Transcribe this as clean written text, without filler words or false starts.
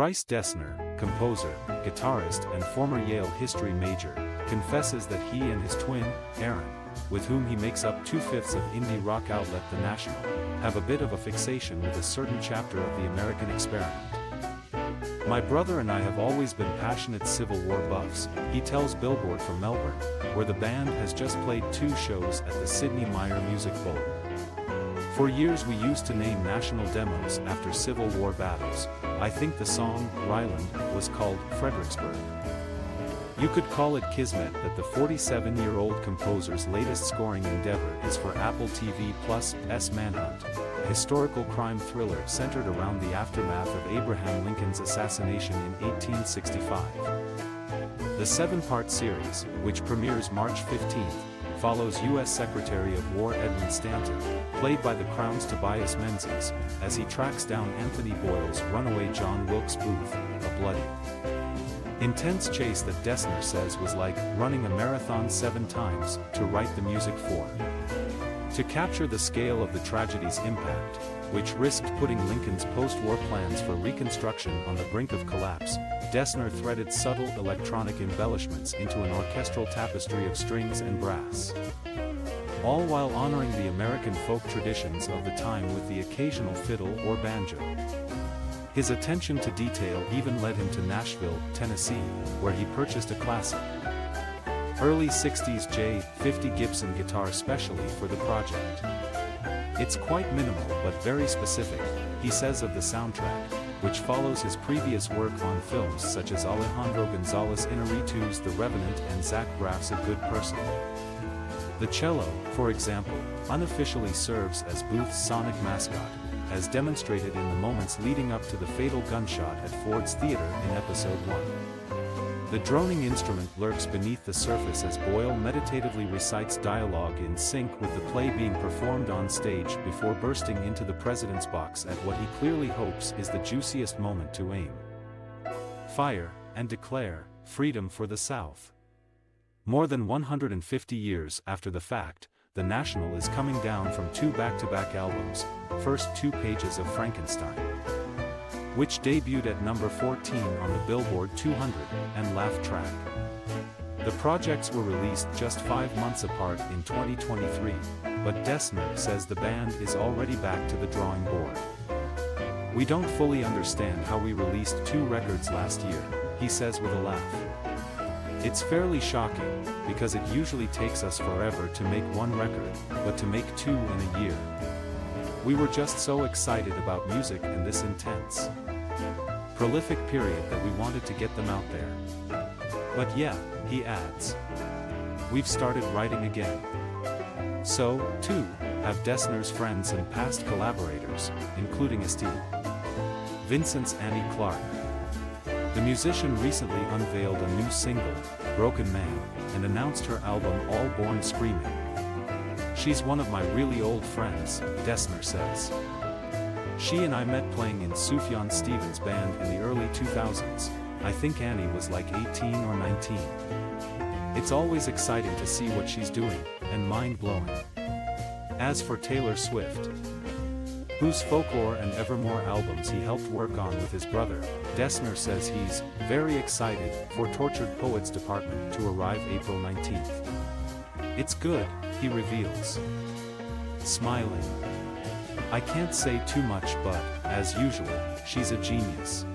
Bryce Dessner, composer, guitarist and former Yale history major, confesses that he and his twin, Aaron, with whom he makes up 2/5 of indie rock outlet The National, have a bit of a fixation with a certain chapter of the American experiment. My brother and I have always been passionate Civil War buffs, he tells Billboard from Melbourne, where the band has just played 2 shows at the Sydney Meyer Music Bowl. For years we used to name national demos after Civil War battles. I think the song, Ryland, was called Fredericksburg. You could call it kismet that the 47-year-old composer's latest scoring endeavor is for Apple TV Plus' Manhunt, a historical crime thriller centered around the aftermath of Abraham Lincoln's assassination in 1865. The 7-part series, which premieres March 15th, follows U.S. Secretary of War Edmund Stanton, played by the Crown's Tobias Menzies, as he tracks down Anthony Boyle's runaway John Wilkes Booth, a bloody, intense chase that Dessner says was like running a marathon 7 times to write the music for. To capture the scale of the tragedy's impact, which risked putting Lincoln's post-war plans for Reconstruction on the brink of collapse, Dessner threaded subtle electronic embellishments into an orchestral tapestry of strings and brass, all while honoring the American folk traditions of the time with the occasional fiddle or banjo. His attention to detail even led him to Nashville, Tennessee, where he purchased a classic, early 60s J50 Gibson guitar specially for the project. It's quite minimal but very specific, he says of the soundtrack, which follows his previous work on films such as Alejandro González Iñárritu's The Revenant and Zach Braff's A Good Person. The cello, for example, unofficially serves as Booth's sonic mascot, as demonstrated in the moments leading up to the fatal gunshot at Ford's Theater in Episode 1. The droning instrument lurks beneath the surface as Boyle meditatively recites dialogue in sync with the play being performed on stage before bursting into the president's box at what he clearly hopes is the juiciest moment to aim, fire, and declare, freedom for the South. More than 150 years after the fact, The National is coming down from 2 back-to-back albums, First 2 Pages of Frankenstein, which debuted at number 14 on the Billboard 200, and Laugh Track. The projects were released just 5 months apart in 2023, but Dessner says the band is already back to the drawing board. We don't fully understand how we released 2 records last year, he says with a laugh. It's fairly shocking, because it usually takes us forever to make 1 record, but to make 2 in a year. We were just so excited about music and this intense, prolific period that we wanted to get them out there. But yeah, he adds, we've started writing again. So, too, have Dessner's friends and past collaborators, including esteemed Vincent's Annie Clark. The musician recently unveiled a new single, Broken Man, and announced her album All Born Screaming. She's one of my really old friends, Dessner says. She and I met playing in Sufjan Stevens' band in the early 2000s. I think Annie was like 18 or 19. It's always exciting to see what she's doing, and mind-blowing. As for Taylor Swift, whose Folklore and Evermore albums he helped work on with his brother, Dessner says he's very excited for Tortured Poets Department to arrive April 19th. It's good, he reveals, smiling. I can't say too much but, as usual, she's a genius.